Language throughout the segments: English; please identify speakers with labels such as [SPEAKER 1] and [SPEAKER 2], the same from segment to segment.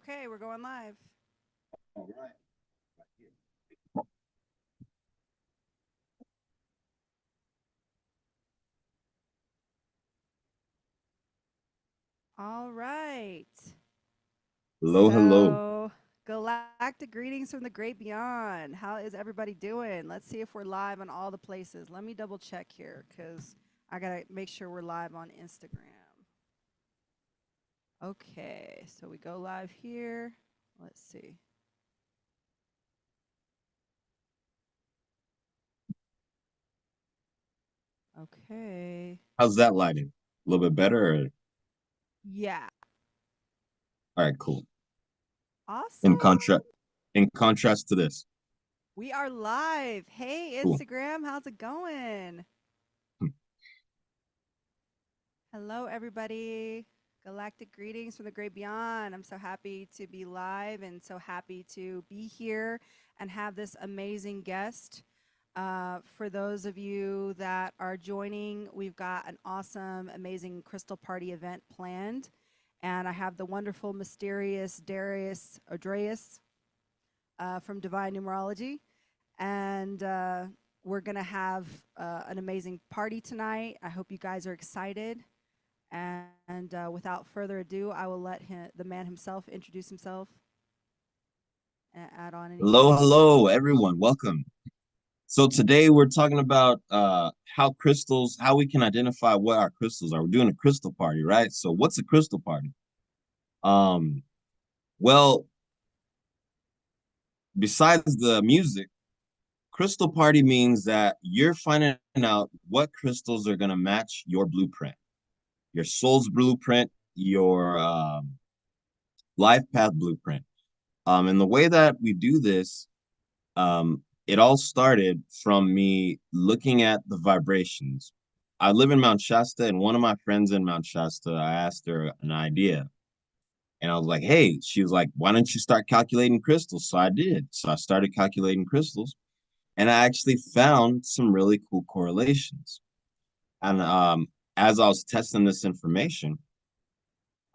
[SPEAKER 1] Okay, we're going live.
[SPEAKER 2] All right.
[SPEAKER 1] All right.
[SPEAKER 2] Hello, hello.
[SPEAKER 1] So, galactic greetings from the great beyond. How is everybody doing? Let's see if we're live on all the places. Let me double check here because I got to make sure we're live on Instagram. Okay, so we go live here. Let's see. Okay.
[SPEAKER 2] How's that lighting? A little bit better?
[SPEAKER 1] Yeah.
[SPEAKER 2] All right, cool. In
[SPEAKER 1] Awesome.
[SPEAKER 2] contrast, in contrast to this,
[SPEAKER 1] We are live. Hey,
[SPEAKER 2] cool.
[SPEAKER 1] Instagram, how's it going? Hello, everybody. Galactic greetings from the great beyond. I'm so happy to be live and so happy to be here and have this amazing guest. For those of you that are joining, we've got an awesome, amazing crystal party event planned. And I have the wonderful, mysterious Darius from Divine Numerology. And we're going to have an amazing party tonight. I hope you guys are excited. And without further ado, I will let the man himself introduce himself and add on
[SPEAKER 2] Hello,
[SPEAKER 1] anything.
[SPEAKER 2] hello, everyone. Welcome. So today we're talking about how we can identify what our crystals are. We're doing a crystal party, right? So what's a crystal party? Um, well, besides the music, crystal party means that you're finding out what crystals are going to match your blueprint, your soul's blueprint, your life path blueprint. And the way that we do this, it all started from me looking at the vibrations. I live in Mount Shasta, and one of my friends in Mount Shasta, I asked her an idea. And I was like, hey, she was like, why don't you start calculating crystals? So I did. So I started calculating crystals, and I actually found some really cool correlations. And as I was testing this information,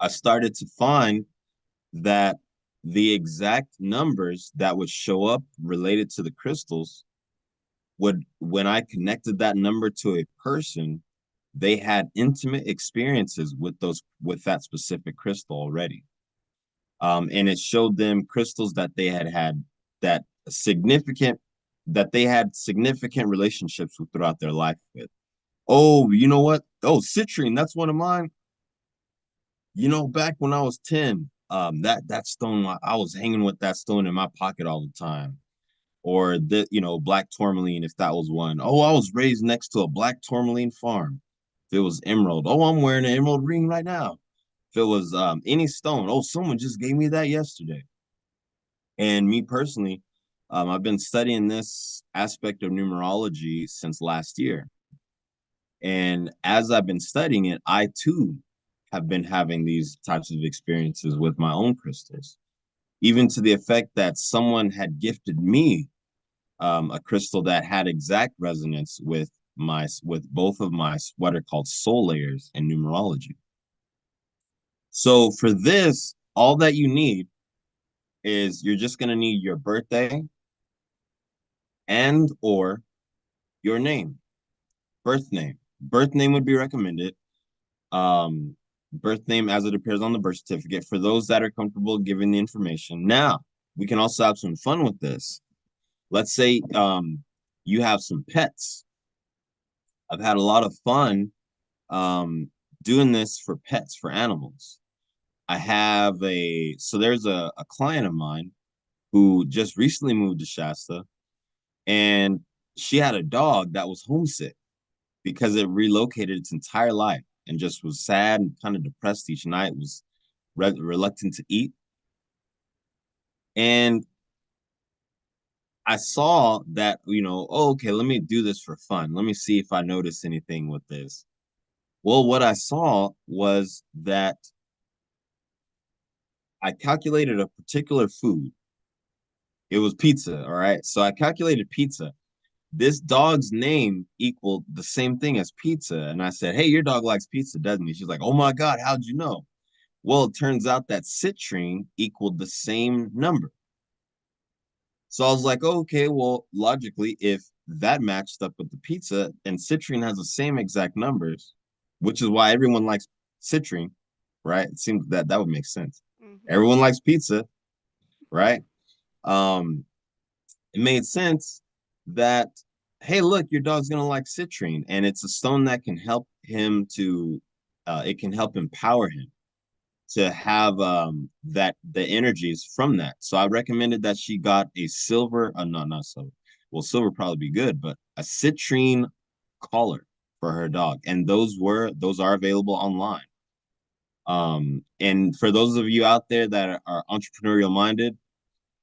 [SPEAKER 2] I started to find that the exact numbers that would show up related to the crystals would, when I connected that number to a person, they had intimate experiences with that specific crystal already. And it showed them crystals that they had that significant that they had significant relationships with throughout their life with. Oh, you know what? Oh, citrine, that's one of mine. Back when I was 10, that stone, I was hanging with that stone in my pocket all the time. Or black tourmaline, if that was one. Oh, I was raised next to a black tourmaline farm. If it was emerald, oh, I'm wearing an emerald ring right now. If it was any stone, oh, someone just gave me that yesterday. And me personally, I've been studying this aspect of numerology since last year. And as I've been studying it, I too have been having these types of experiences with my own crystals, even to the effect that someone had gifted me a crystal that had exact resonance with both of my what are called soul layers in numerology. So for this, all that you need is you're just going to need your birthday and or your name, birth name. Birth name would be recommended. Birth name as it appears on the birth certificate for those that are comfortable giving the information. Now, we can also have some fun with this. Let's say you have some pets. I've had a lot of fun doing this for pets, for animals. There's a client of mine who just recently moved to Shasta, and she had a dog that was homesick because it relocated its entire life and just was sad and kind of depressed each night, was reluctant to eat. And I saw that, oh, okay, let me do this for fun. Let me see if I notice anything with this. Well, what I saw was that I calculated a particular food. It was pizza, all right? So I calculated pizza. This dog's name equaled the same thing as pizza. And I said, hey, your dog likes pizza, doesn't he? She's like, oh my God, how'd you know? Well, it turns out that citrine equaled the same number. So I was like, oh, okay, well, logically, if that matched up with the pizza and citrine has the same exact numbers, which is why everyone likes citrine, right? It seems that that would make sense.
[SPEAKER 1] Mm-hmm.
[SPEAKER 2] Everyone likes pizza, right? Um, it made sense that, hey, look, your dog's gonna like citrine, and it's a stone that can help him to, it can help empower him to have that the energies from that. So I recommended that she got a silver, no, not silver. Well, silver probably be good, but a citrine collar for her dog, and those are available online. And for those of you out there that are entrepreneurial minded,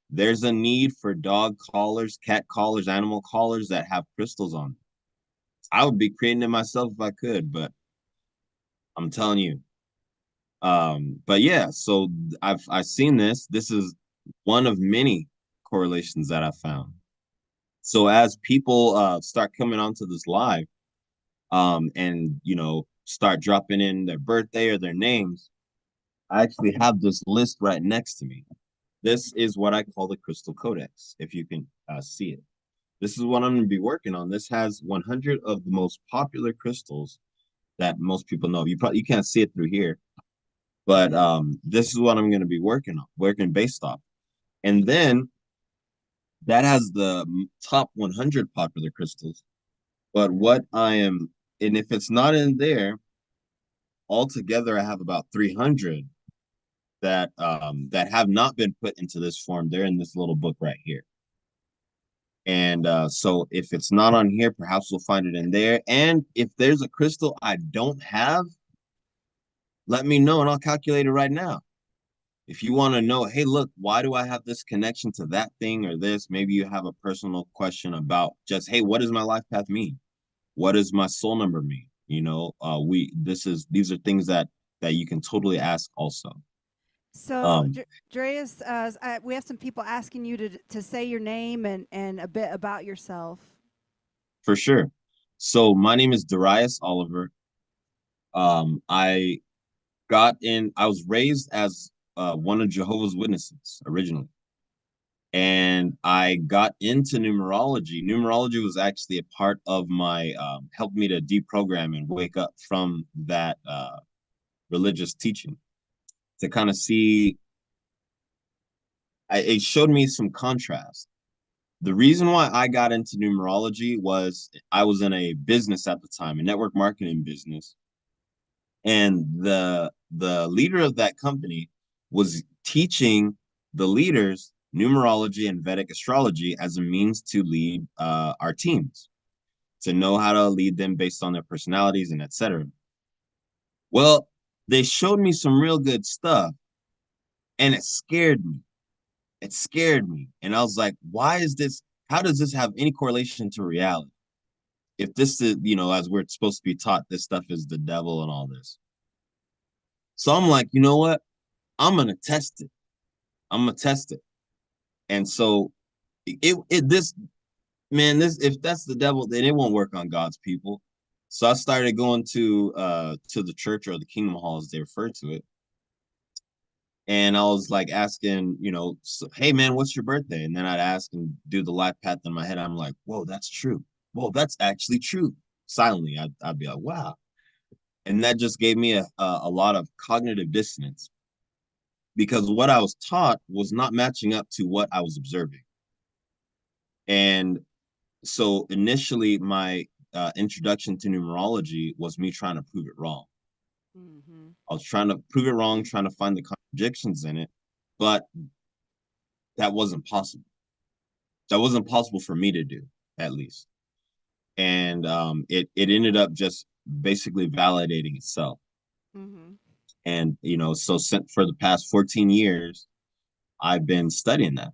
[SPEAKER 2] there's a need for dog collars, cat collars, animal collars that have crystals on them. I would be creating it myself if I could, but I'm telling you. But yeah, so I've seen this. This is one of many correlations that I found. So as people start coming onto this live, and start dropping in their birthday or their names, I actually have this list right next to me. This is what I call the Crystal Codex, if you can see it. This is what I'm going to be working on. This has 100 of the most popular crystals that most people know. You can't see it through here, but this is what I'm going to be working based off. And then that has the top 100 popular crystals. But what I am, and if it's not in there, altogether I have about 300 that have not been put into this form. They're in this little book right here. And so if it's not on here, perhaps we'll find it in there. And if there's a crystal I don't have, let me know and I'll calculate it right now. If you want to know, hey, look, why do I have this connection to that thing or this? Maybe you have a personal question about just, hey, what does my life path mean? What does my soul number mean? These are things that you can totally ask also.
[SPEAKER 1] So,
[SPEAKER 2] Um,
[SPEAKER 1] Darius, we have some people asking you to say your name and a bit about yourself.
[SPEAKER 2] for sure. So my name is Darius Oliver. I was raised as one of Jehovah's Witnesses originally. And I got into numerology. Numerology was actually a part of my helped me to deprogram and wake up from that religious teaching to kind of see. It showed me some contrast. The reason why I got into numerology was I was in a business at the time, a network marketing business, and the leader of that company was teaching the leaders numerology and Vedic astrology as a means to lead our teams, to know how to lead them based on their personalities and etc. Well, they showed me some real good stuff, and it scared me. It scared me, and I was like, "Why is this? How does this have any correlation to reality? If this is, as we're supposed to be taught, this stuff is the devil and all this." So I'm like, you know what? I'm gonna test it. I'm gonna test it. And so it this man, this if that's the devil, then it won't work on God's people. So I started going to the church or the kingdom hall as they refer to it. And I was like asking, so, hey man, what's your birthday? And then I'd ask and do the life path in my head. I'm like, whoa, that's true. Whoa, that's actually true. Silently, I'd be like, wow. And that just gave me a lot of cognitive dissonance because what I was taught was not matching up to what I was observing. And so initially, my introduction to numerology was me trying to prove it wrong.
[SPEAKER 1] Mm-hmm.
[SPEAKER 2] I was trying to prove it wrong, trying to find the contradictions in it, but that wasn't possible. That wasn't possible for me to do, at least. And it ended up just basically validating itself.
[SPEAKER 1] Mm-hmm.
[SPEAKER 2] And so for the past 14 years, I've been studying that.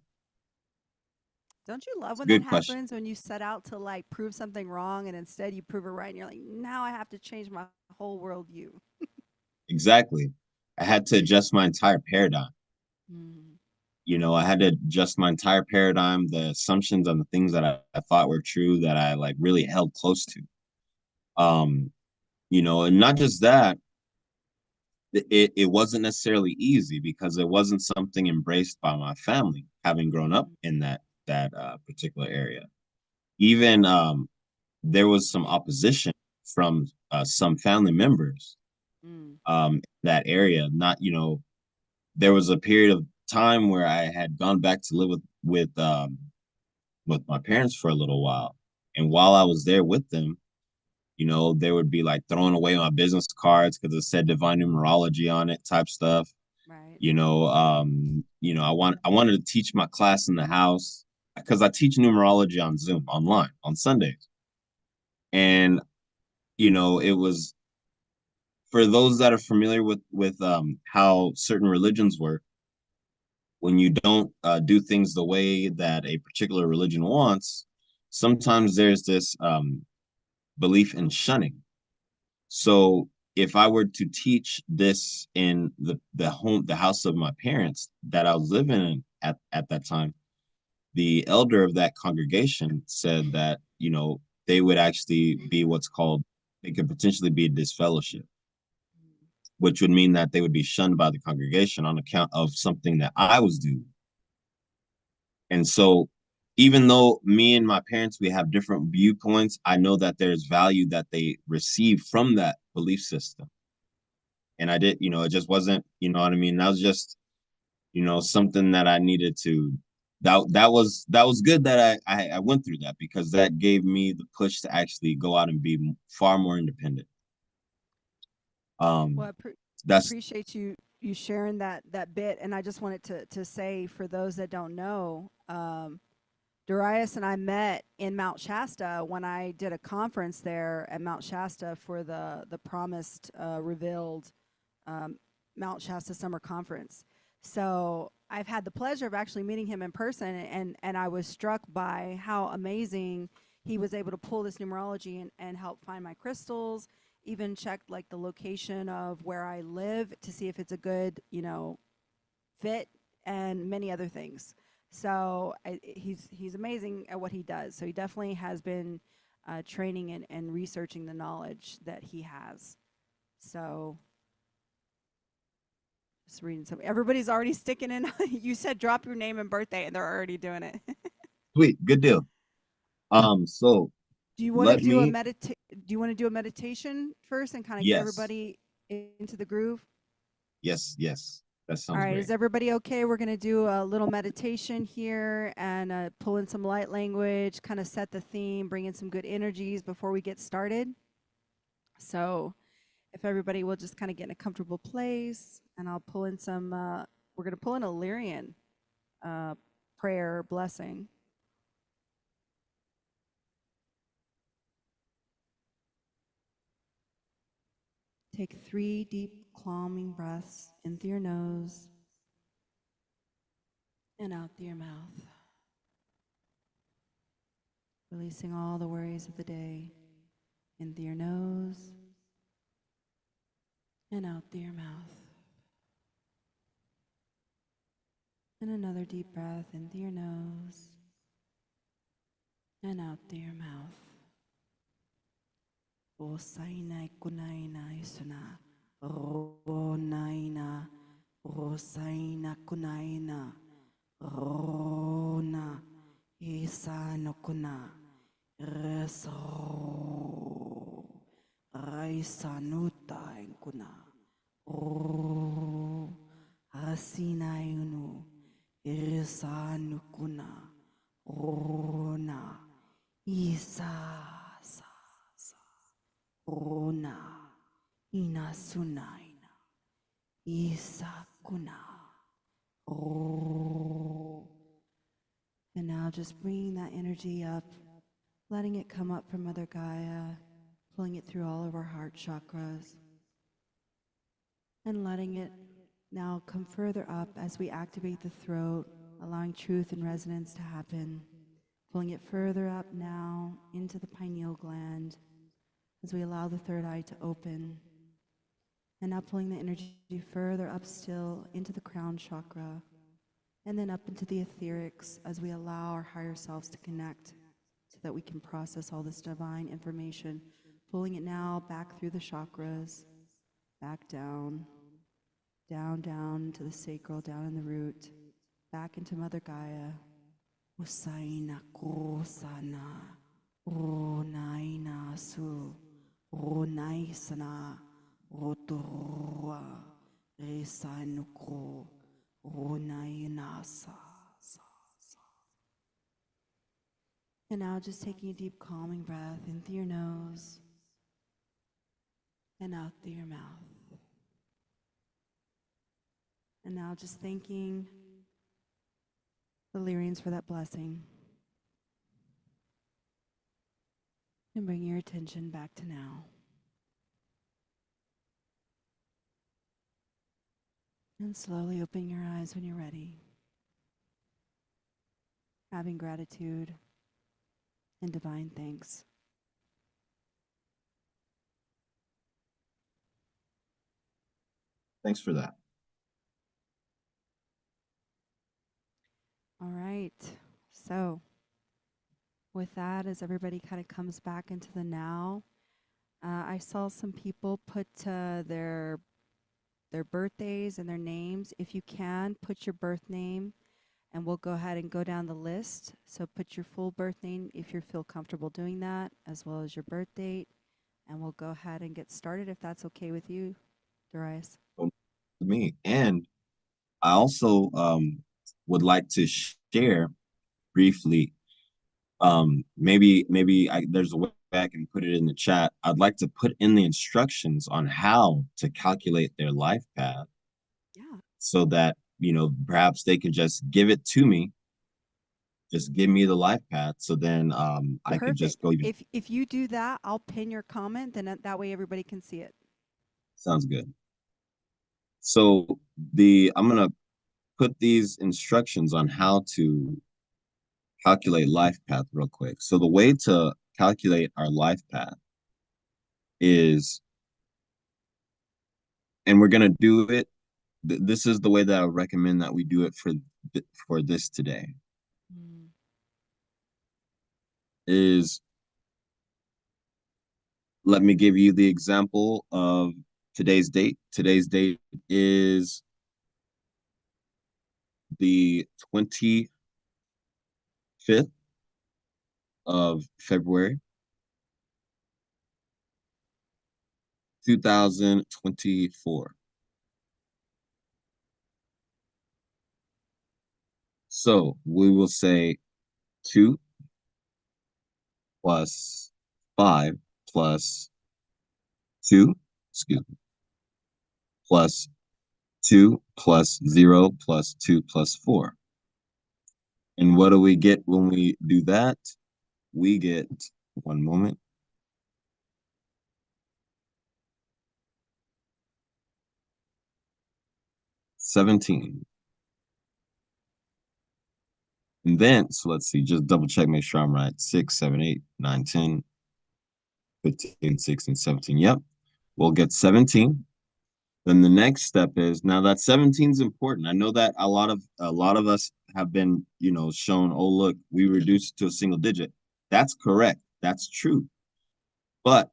[SPEAKER 1] Don't you love
[SPEAKER 2] It's a
[SPEAKER 1] when that
[SPEAKER 2] good question.
[SPEAKER 1] happens when you set out to like prove something wrong and instead you prove it right and you're like, now I have to change my whole worldview.
[SPEAKER 2] Exactly. I had to adjust my entire paradigm.
[SPEAKER 1] Mm-hmm.
[SPEAKER 2] I had to adjust my entire paradigm, the assumptions and the things that I thought were true that I like really held close to. And not just that, it wasn't necessarily easy because it wasn't something embraced by my family, having grown up
[SPEAKER 1] Mm,
[SPEAKER 2] in that particular area. Even there was some opposition from some family members
[SPEAKER 1] mm,
[SPEAKER 2] that area. Not, there was a period of time where I had gone back to live with my parents for a little while, and while I was there with them, they would be like throwing away my business cards because it said divine numerology on it, type stuff.
[SPEAKER 1] right.
[SPEAKER 2] I wanted to teach my class in the house because I teach numerology on Zoom online on Sundays. And, it was for those that are familiar with how certain religions work, when you don't do things the way that a particular religion wants, sometimes there's this belief in shunning. So if I were to teach this in the house of my parents that I was living in at that time, the elder of that congregation said that, they would actually be what's called, they could potentially be disfellowship, which would mean that they would be shunned by the congregation on account of something that I was doing. And so, even though me and my parents, we have different viewpoints, I know that there's value that they receive from that belief system. And I did, it just wasn't, you know what I mean? That was just, something that I needed to, that was good that I went through that, because that gave me the push to actually go out and be far more independent.
[SPEAKER 1] Well,
[SPEAKER 2] Um, that's
[SPEAKER 1] appreciate you sharing that bit, and I just wanted to say for those that don't know, Darius and I met in Mount Shasta when I did a conference there at Mount Shasta for the promised revealed um, Mount Shasta Summer Conference. So I've had the pleasure of actually meeting him in person, and I was struck by how amazing he was able to pull this numerology and help find my crystals. Even checked like the location of where I live to see if it's a good, fit, and many other things. So he's amazing at what he does. So he definitely has been training and researching the knowledge that he has. So just reading some. Everybody's already sticking in. You said drop your name and birthday, and they're already doing it.
[SPEAKER 2] sweet, good deal. So
[SPEAKER 1] Do you want to
[SPEAKER 2] let
[SPEAKER 1] do a
[SPEAKER 2] me,
[SPEAKER 1] medita- Do you want to do a meditation first and kind of get
[SPEAKER 2] yes,
[SPEAKER 1] everybody into the groove?
[SPEAKER 2] yes, yes, that
[SPEAKER 1] All
[SPEAKER 2] sounds
[SPEAKER 1] right,
[SPEAKER 2] great.
[SPEAKER 1] is everybody okay? We're going to do a little meditation here and pull in some light language, kind of set the theme, bring in some good energies before we get started. So, if everybody will just kind of get in a comfortable place, and I'll pull in some, we're going to pull in a Lyrian uh, prayer blessing. Take 3 deep, calming breaths in through your nose and out through your mouth, releasing all the worries of the day in through your nose and out through your mouth. And another deep breath in through your nose and out through your mouth. O sainai kunaina isuna, ro naina, ro saina kunaina, ro na, isa no kuna, reso, raisa nuta kuna, ro, asina inu, isa nukuna, rona, isa sa. Rona ina sunaina isakuna. Oh. And now just bringing that energy up, letting it come up from Mother Gaia, pulling it through all of our heart chakras, and letting it now come further up as we activate the throat, allowing truth and resonance to happen. Pulling it further up now into the pineal gland as we allow the third eye to open. And now pulling the energy further up still into the crown chakra, and then up into the etherics as we allow our higher selves to connect so that we can process all this divine information. Pulling it now back through the chakras, back down, down to the sacral, down in the root, back into Mother Gaia. Usaina kosana, ronaina su, ronaisana, rotorua, resanuko, ronaina sa. And now just taking a deep calming breath in through your nose and out through your mouth. And now just thanking the Lyrians for that blessing. And bring your attention back to now. And slowly open your eyes when you're ready. Having gratitude and divine thanks.
[SPEAKER 2] Thanks for that.
[SPEAKER 1] All right. So, with that, as everybody kind of comes back into the now, I saw some people put their birthdays and their names. If you can, put your birth name, and we'll go ahead and go down the list. So put your full birth name if you feel comfortable doing that, as well as your birth date, and we'll go ahead and get started if that's okay with you, Darius.
[SPEAKER 2] Me. And I also would like to share briefly. Maybe there's a way I can put it in the chat. I'd like to put in the instructions on how to calculate their life path.
[SPEAKER 1] Yeah.
[SPEAKER 2] So that, perhaps they can just give it to me, just give me the life path. So then I could just
[SPEAKER 1] Perfect.
[SPEAKER 2] go even.
[SPEAKER 1] If you do that, I'll pin your comment. Then that way everybody can see it.
[SPEAKER 2] Sounds good. So I'm gonna put these instructions on how to calculate life path real quick. So the way to calculate our life path is, and we're gonna do it. This is the way that I would recommend that we do it for this today.
[SPEAKER 1] Mm.
[SPEAKER 2] Is let me give you the example of today's date. Today's date is the 25th of February, 2024. So we will say 2 plus 5 plus 2, excuse me, plus 2 plus 0 plus 2 plus 4. And what do we get when we do that? We get, one moment, 17. And then, so let's see, just double check, make sure I'm right. 6, 7, 8, 9, 10, 15, 16, 17. Yep, we'll get 17. Then the next step is, now that 17 is important. I know that a lot of us have been, shown, oh look, we reduced to a single digit. That's correct. That's true. But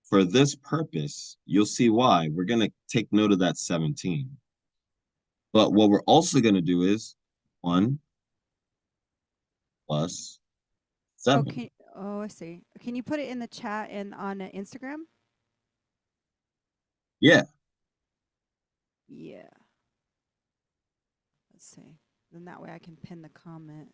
[SPEAKER 2] for this purpose, you'll see why. We're going to take note of that 17. But what we're also going to do is 1 plus 7.
[SPEAKER 1] Okay. Oh, I see. Can you put it in the chat and on Instagram?
[SPEAKER 2] Yeah.
[SPEAKER 1] Yeah. Let's see. Then that way I can pin the comment.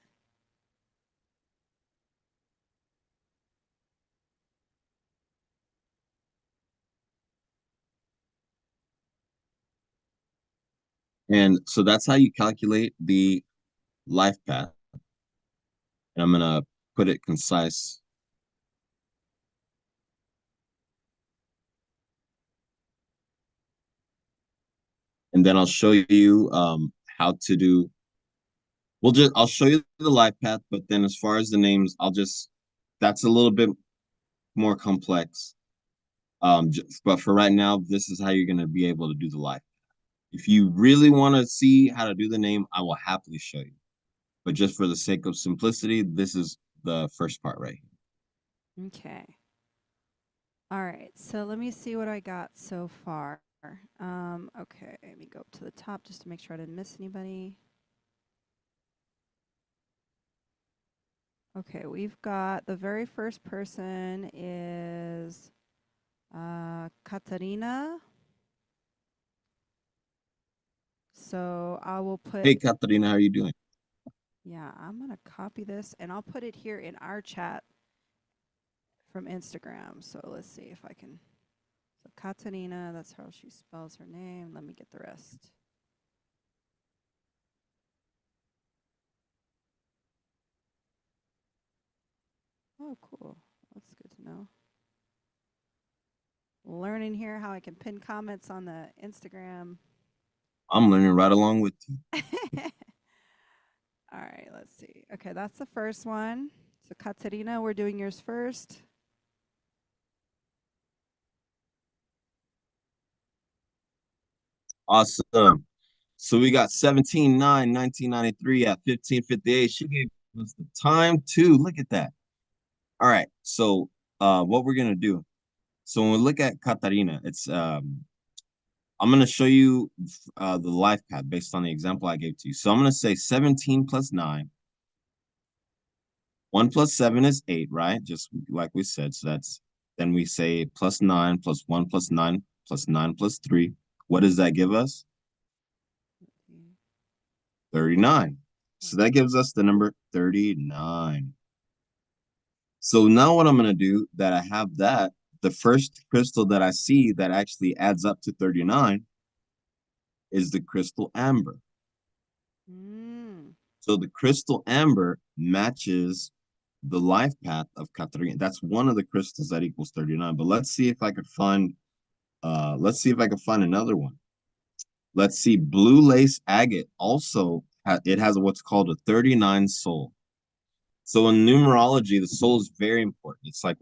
[SPEAKER 2] And so that's how you calculate the life path. And I'm going to put it concise. And then I'll show you how to do. I'll show you the life path, but then as far as the names, that's a little bit more complex. But for right now, this is how you're going to be able to do the life. If you really want to see how to do the name, I will happily show you. But just for the sake of simplicity, this is the first part right here.
[SPEAKER 1] Okay. All right. So let me see what I got so far. Okay, let me go up to the top just to make sure I didn't miss anybody. Okay, we've got the very first person is Katarina. So I will put,
[SPEAKER 2] Hey, Katarina, how are you doing?
[SPEAKER 1] yeah, I'm going to copy this and I'll put it here in our chat from Instagram. So let's see if I can. So Katarina, that's how she spells her name. Let me get the rest. Oh, cool. That's good to know. Learning here how I can pin comments on the Instagram.
[SPEAKER 2] I'm learning right along with you.
[SPEAKER 1] All right, let's see. Okay, that's the first one. So Katarina, we're doing yours first.
[SPEAKER 2] Awesome. So we got 17/9/1993 at 15:58. She gave us the time to look at that. All right. So what we're gonna do. So when we look at Katarina, it's I'm gonna show you the life path based on the example I gave to you. So I'm gonna say 17 plus 9. 1 plus 7 is 8, right? Just like we said. So that's then we say plus 9 plus 1 plus 9 plus 9 plus 3. What does that give us? 39. So that gives us the number 39. So now what I'm going to do that I have that, the first crystal that I see that actually adds up to 39 is the crystal amber.
[SPEAKER 1] Mm.
[SPEAKER 2] So the crystal amber matches the life path of Katarina. That's one of the crystals that equals 39. But let's see if I could find another one. Let's see, blue lace agate also it has what's called a 39 soul. So in numerology, the soul is very important. It's like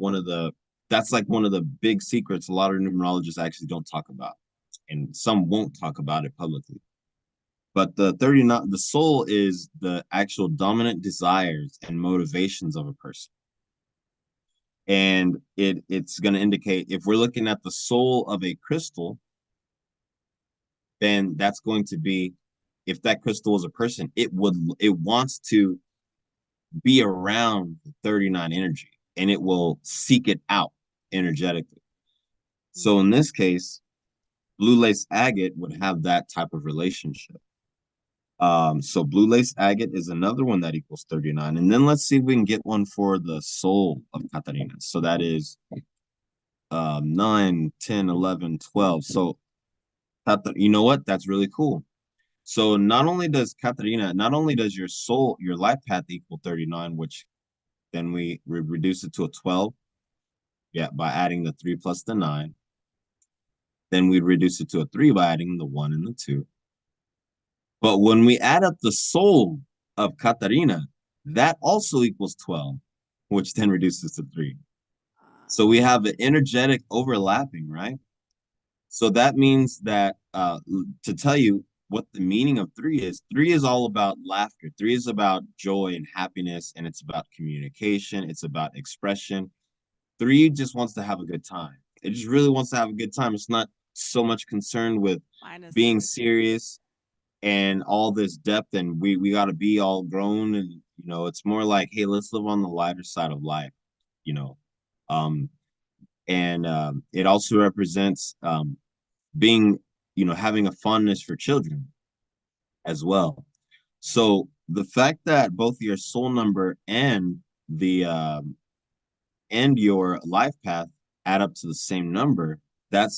[SPEAKER 2] that's like one of the big secrets a lot of numerologists actually don't talk about, and some won't talk about it publicly. But the 39, the soul is the actual dominant desires and motivations of a person. And it's going to indicate if we're looking at the soul of a crystal, then that's going to be if that crystal is a person, it wants to be around 39 energy and it will seek it out energetically. So in this case, blue lace agate would have that type of relationship. So blue lace agate is another one that equals 39. And then let's see if we can get one for the soul of Katarina. So that is 9, 10, 11, 12. So you know what? That's really cool. So not only does your soul, your life path equal 39, which then we reduce it to a 12. Yeah, by adding the 3 plus the 9. Then we'd reduce it to a 3 by adding the 1 and the 2. But when we add up the soul of Katarina, that also equals 12, which then reduces to 3. So we have an energetic overlapping, right? So that means that to tell you what the meaning of 3 is all about laughter. 3 is about joy and happiness, and it's about communication. It's about expression. 3 just wants to have a good time. It just really wants to have a good time. It's not so much concerned with
[SPEAKER 1] Mine is
[SPEAKER 2] being
[SPEAKER 1] three.
[SPEAKER 2] serious and all this depth, and we got to be all grown, and it's more like, hey, let's live on the lighter side of life, you know. Um, and it also represents being, having a fondness for children as well. So the fact that both your soul number the and your life path add up to the same number, that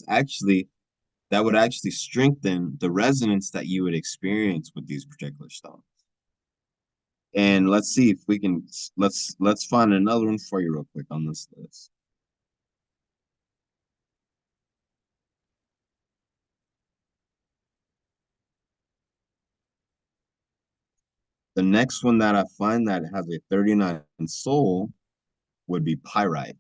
[SPEAKER 2] would actually strengthen the resonance that you would experience with these particular stones. And let's see if we can let's find another one for you real quick on this list. The next one that I find that has a 39 soul would be pyrite.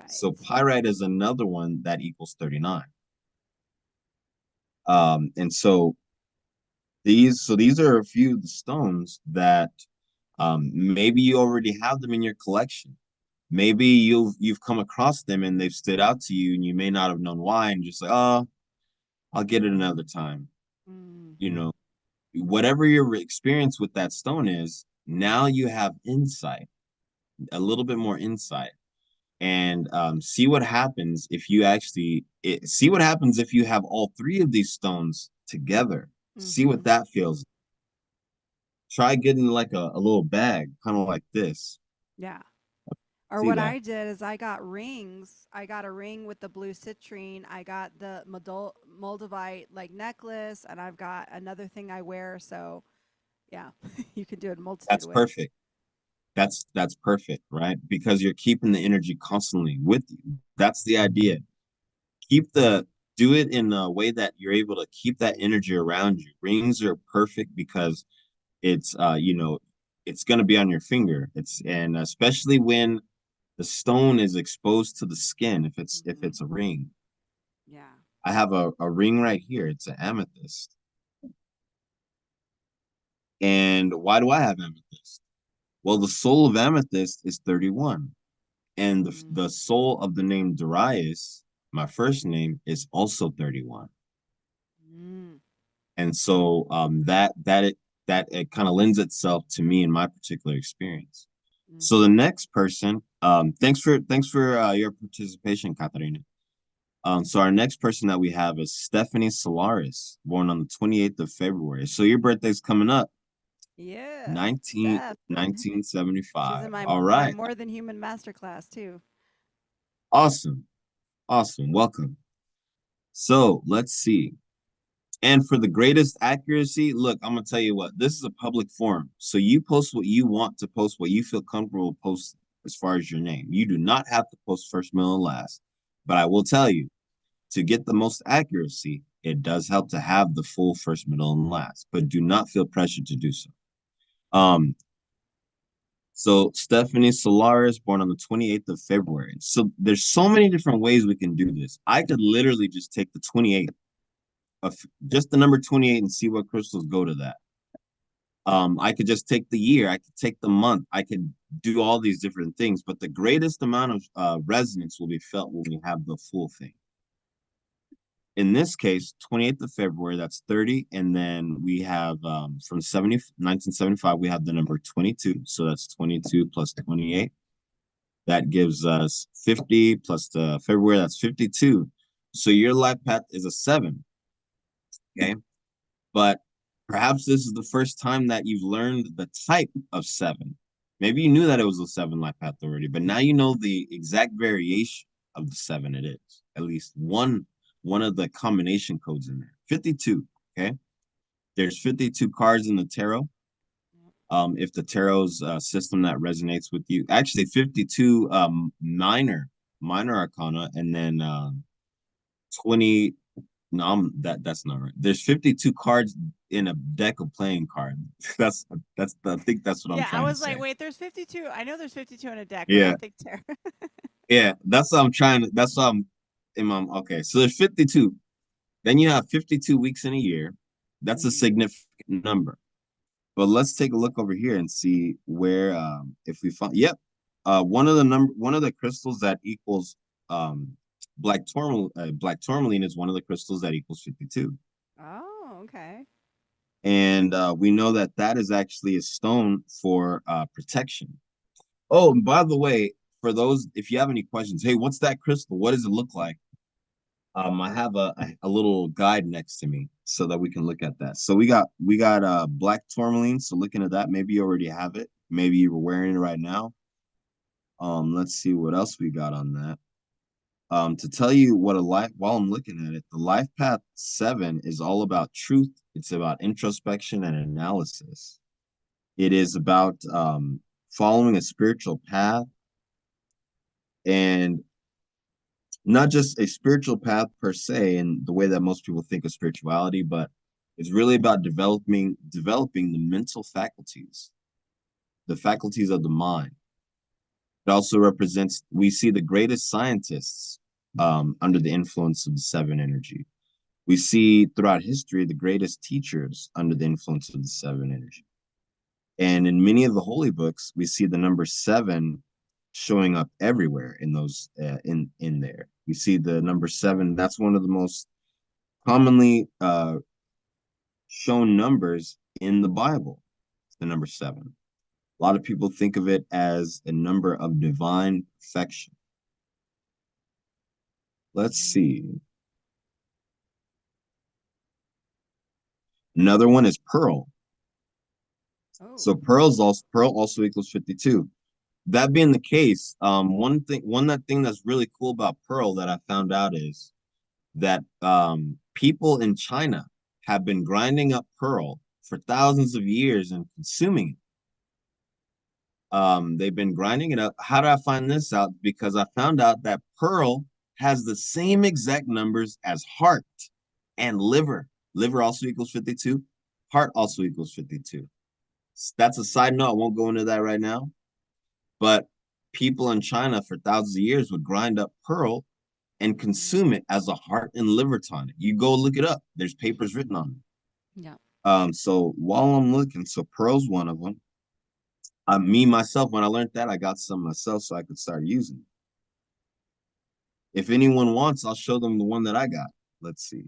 [SPEAKER 2] So
[SPEAKER 1] Pyrite.
[SPEAKER 2] pyrite is another one that equals 39. And so these are a few of the stones that maybe you already have them in your collection, Maybe you've come across them and they've stood out to you and you may not have known why, and just like, oh, I'll get it another time.
[SPEAKER 1] Mm.
[SPEAKER 2] You know, whatever your experience with that stone is, now you have insight, a little bit more insight. And see what happens if you see what happens if you have all three of these stones together. See what
[SPEAKER 1] Mm-hmm.
[SPEAKER 2] that feels. Try getting like a little bag, kind of like this.
[SPEAKER 1] Yeah. Or
[SPEAKER 2] See
[SPEAKER 1] what
[SPEAKER 2] that?
[SPEAKER 1] I did is I got rings. I got a ring with the blue citrine. I got the Moldavite like necklace, and I've got another thing I wear. So yeah, you can do it a multitude
[SPEAKER 2] That's
[SPEAKER 1] of ways.
[SPEAKER 2] perfect. That's perfect, right? Because you're keeping the energy constantly with you. That's the idea. Keep the Do it in a way that you're able to keep that energy around you. Rings are perfect because it's it's going to be on your finger. It's and especially when the stone is exposed to the skin, if
[SPEAKER 1] Mm-hmm.
[SPEAKER 2] it's a ring.
[SPEAKER 1] Yeah.
[SPEAKER 2] I have a ring right here. It's an amethyst. And why do I have amethyst? Well, the soul of amethyst is 31. And
[SPEAKER 1] Mm.
[SPEAKER 2] the soul of the name Darius, my first name, is also 31.
[SPEAKER 1] Mm.
[SPEAKER 2] And so that it kind of lends itself to me in my particular experience. So the
[SPEAKER 1] Mm-hmm.
[SPEAKER 2] next person, thanks for your participation, Katarina. So our next person that we have is Stephanie Solaris, born on the 28th of February. So your birthday's coming up,
[SPEAKER 1] Yeah,
[SPEAKER 2] 19,
[SPEAKER 1] Steph. She's in
[SPEAKER 2] 1975.
[SPEAKER 1] my
[SPEAKER 2] All
[SPEAKER 1] my
[SPEAKER 2] right.
[SPEAKER 1] more than human masterclass too.
[SPEAKER 2] Awesome. Awesome. Welcome. So let's see. And for the greatest accuracy, look, I'm gonna tell you what, this is a public forum. So you post what you want to post, what you feel comfortable post as far as your name. You do not have to post first, middle, and last. But I will tell you, to get the most accuracy, it does help to have the full first, middle, and last, but do not feel pressured to do so. Um, so Stephanie Solaris, born on the 28th of February. So there's so many different ways we can do this. I could literally just take the 28th of just the number 28 and see what crystals go to that. I could just take the year, I could take the month, I could do all these different things, but the greatest amount of resonance will be felt when we have the full thing. In this case, 28th of February, that's 30. And then we have from 1975, we have the number 22. So that's 22 plus 28. That gives us 50 plus the February, that's 52. So your life path is a 7. Okay. But perhaps this is the first time that you've learned the type of 7. Maybe you knew that it was a 7 life path already, but now you know the exact variation of the 7 it is. At least one of the combination codes in there. 52. Okay. There's 52 cards in the tarot. If the tarot's system that resonates with you, actually 52 minor arcana, and then 20. No, that's not right. There's 52 cards in a deck of playing cards. I think that's what I'm
[SPEAKER 1] Yeah, I
[SPEAKER 2] trying to
[SPEAKER 1] was like,
[SPEAKER 2] say.
[SPEAKER 1] wait, there's 52. I know there's 52 in a deck, but I
[SPEAKER 2] Yeah,
[SPEAKER 1] don't think Tara.
[SPEAKER 2] yeah. That's what I'm in my okay. So there's 52. Then you have 52 weeks in a year. That's a
[SPEAKER 1] Mm.
[SPEAKER 2] significant number. But let's take a look over here and see where if we find yep. One of the crystals that equals black tourmaline is one of the crystals that equals 52.
[SPEAKER 1] Oh, okay.
[SPEAKER 2] And we know that that is actually a stone for protection. Oh, and by the way, for those, if you have any questions, hey, what's that crystal? What does it look like? I have a little guide next to me so that we can look at that. So we got black tourmaline. So looking at that, maybe you already have it. Maybe you were wearing it right now. Let's see what else we got on that. To tell you what a life while I'm looking at it, the life path 7 is all about truth. It's about introspection and analysis. It is about following a spiritual path, and not just a spiritual path per se in the way that most people think of spirituality, but it's really about developing the mental faculties, the faculties of the mind. It also represents we see the greatest scientists under the influence of the 7 energy. We see throughout history the greatest teachers under the influence of the 7 energy. And in many of the holy books, we see the number 7 showing up everywhere in those in there. You see the number seven. That's one of the most commonly shown numbers in the Bible. It's the number seven. A lot of people think of it as a number of divine perfection. Let's see. Another one is pearl.
[SPEAKER 1] Oh.
[SPEAKER 2] So pearl also equals 52. That being the case, one thing that's really cool about pearl that I found out is that people in China have been grinding up pearl for thousands of years and consuming it. They've been grinding it up. How did I find this out? Because I found out that pearl has the same exact numbers as heart and liver. Liver also equals 52. Heart also equals 52. That's a side note. I won't go into that right now. But people in China for thousands of years would grind up pearl and consume it as a heart and liver tonic. You go look it up. There's papers written on it.
[SPEAKER 1] Yeah.
[SPEAKER 2] So while I'm looking, so pearl's one of them. Me myself, when I learned that, I got some myself so I could start using it. If anyone wants, I'll show them the one that I got. Let's see.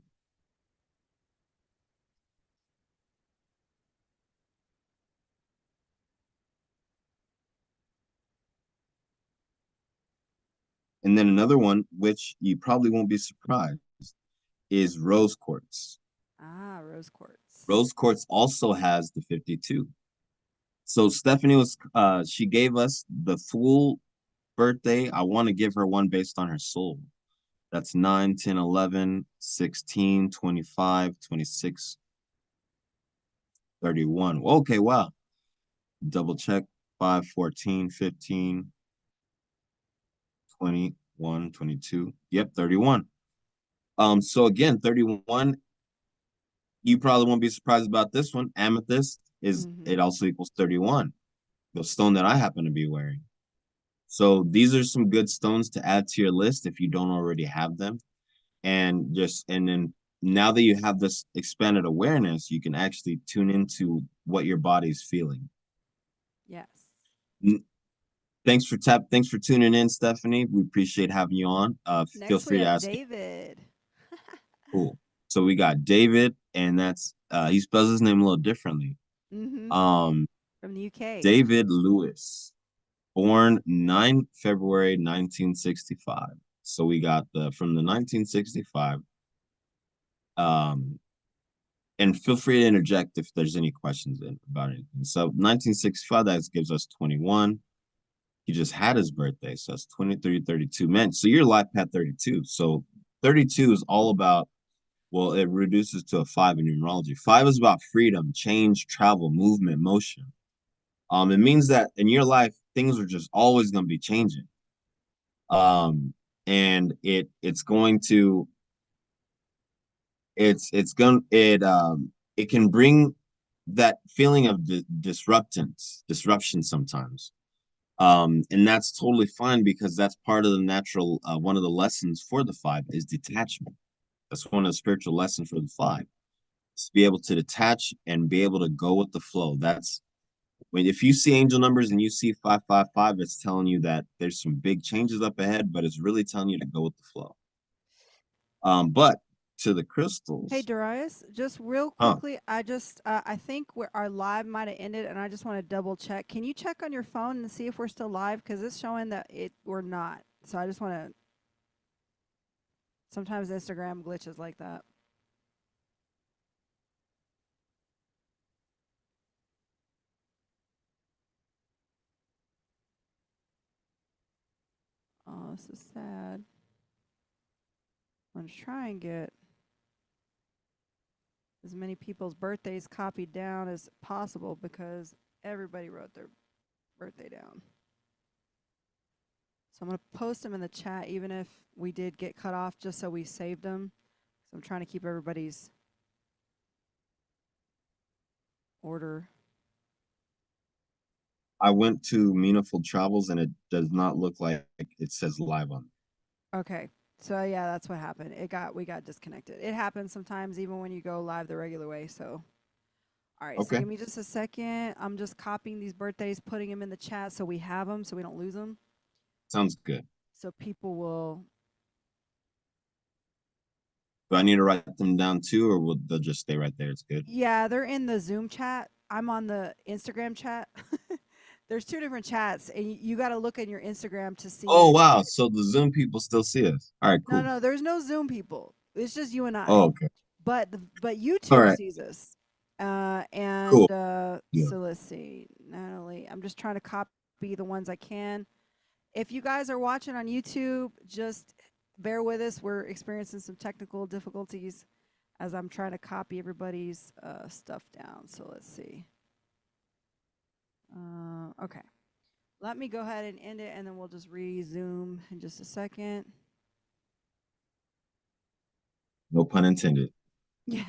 [SPEAKER 2] And then another one, which you probably won't be surprised, is rose quartz.
[SPEAKER 1] Ah, rose quartz.
[SPEAKER 2] Rose quartz also has the 52. So Stephanie she gave us the full birthday. I want to give her one based on her soul. That's 9, 10, 11, 16, 25, 26, 31. Okay, wow. Double check. 5, 14, 15, 21, 22. Yep, 31. So again, 31, you probably won't be surprised about this one. Amethyst is it
[SPEAKER 1] Mm-hmm.
[SPEAKER 2] also equals 31, the stone that I happen to be wearing. So these are some good stones to add to your list if you don't already have them. And then now that you have this expanded awareness, you can actually tune into what your body's feeling.
[SPEAKER 1] Yes.
[SPEAKER 2] Thanks for tuning in, Stephanie. We appreciate having you on. Feel
[SPEAKER 1] Next we
[SPEAKER 2] free to
[SPEAKER 1] have
[SPEAKER 2] ask.
[SPEAKER 1] David.
[SPEAKER 2] Cool. So we got David, and that's he spells his name a little differently.
[SPEAKER 1] Mm-hmm.
[SPEAKER 2] Um,
[SPEAKER 1] From the UK.
[SPEAKER 2] David Lewis, born 9 February 1965. So we got the from the 1965. Um, and feel free to interject if there's any questions about anything. So 1965, that gives us 21. He just had his birthday, so that's 23, 32. Man, so your life path 32. So 32 is all about, well, it reduces to a five in numerology. Five is about freedom, change, travel, movement, motion. It means that in your life, things are just always going to be changing. Um, and it's going to it's going it can bring that feeling of disruption sometimes. And that's totally fine because that's part of the natural one of the lessons for the five is detachment. That's one of the spiritual lessons for the five. Is to be able to detach and be able to go with the flow. That's when if you see angel numbers and you see 555, it's telling you that there's some big changes up ahead, but it's really telling you to go with the flow. But to the
[SPEAKER 1] Hey
[SPEAKER 2] crystals,
[SPEAKER 1] Darius, just real
[SPEAKER 2] huh?
[SPEAKER 1] quickly, I think our live might have ended, and I just want to double check. Can you check on your phone and see if we're still live? Because it's showing that we're not. So I just want to. Sometimes Instagram glitches like that. Oh, this is sad. I'm gonna try and get as many people's birthdays copied down as possible because everybody wrote their birthday down. So I'm going to post them in the chat, even if we did get cut off, just so we saved them. So I'm trying to keep everybody's order.
[SPEAKER 2] I went to Meaningful Travels and it does not look like it says live on.
[SPEAKER 1] Okay. So yeah, that's what happened. We got disconnected. It happens sometimes even when you go live the regular way. So all right, so
[SPEAKER 2] Okay.
[SPEAKER 1] give me just a second. I'm just copying these birthdays, putting them in the chat so we have them so we don't lose them.
[SPEAKER 2] Sounds good.
[SPEAKER 1] so people will.
[SPEAKER 2] Do I need to write them down too, or will they'll just stay right there? It's good.
[SPEAKER 1] Yeah, they're in the Zoom chat. I'm on the Instagram chat. There's two different chats, and you got to look in your Instagram to
[SPEAKER 2] Oh
[SPEAKER 1] see.
[SPEAKER 2] wow. So the Zoom people still see us. All right,
[SPEAKER 1] No,
[SPEAKER 2] cool.
[SPEAKER 1] no, there's no Zoom people. It's just you and
[SPEAKER 2] Oh,
[SPEAKER 1] I.
[SPEAKER 2] okay.
[SPEAKER 1] But
[SPEAKER 2] All
[SPEAKER 1] YouTube
[SPEAKER 2] right.
[SPEAKER 1] sees us.
[SPEAKER 2] Cool. Yeah.
[SPEAKER 1] So let's see, Natalie. I'm just trying to copy the ones I can. If you guys are watching on YouTube, just bear with us. We're experiencing some technical difficulties as I'm trying to copy everybody's stuff down. So let's see. Okay. Let me go ahead and end it, and then we'll just resume in just a second.
[SPEAKER 2] No pun intended.
[SPEAKER 1] Yeah.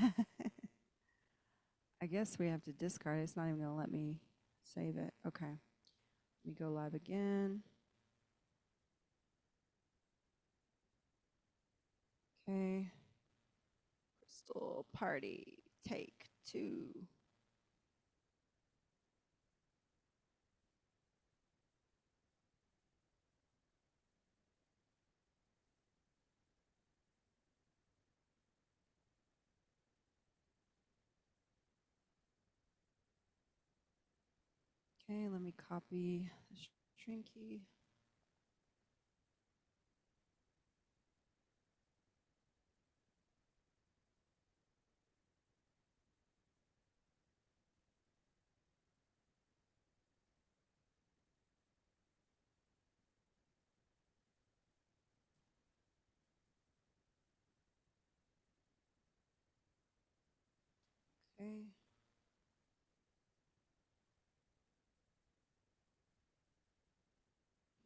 [SPEAKER 1] I guess we have to discard it. It's not even going to let me save it. Okay. Let me go live again. Okay. Crystal party take 2. Okay, let me copy the string key. Okay.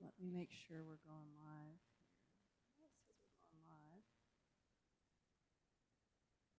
[SPEAKER 1] Let me make sure we're going live.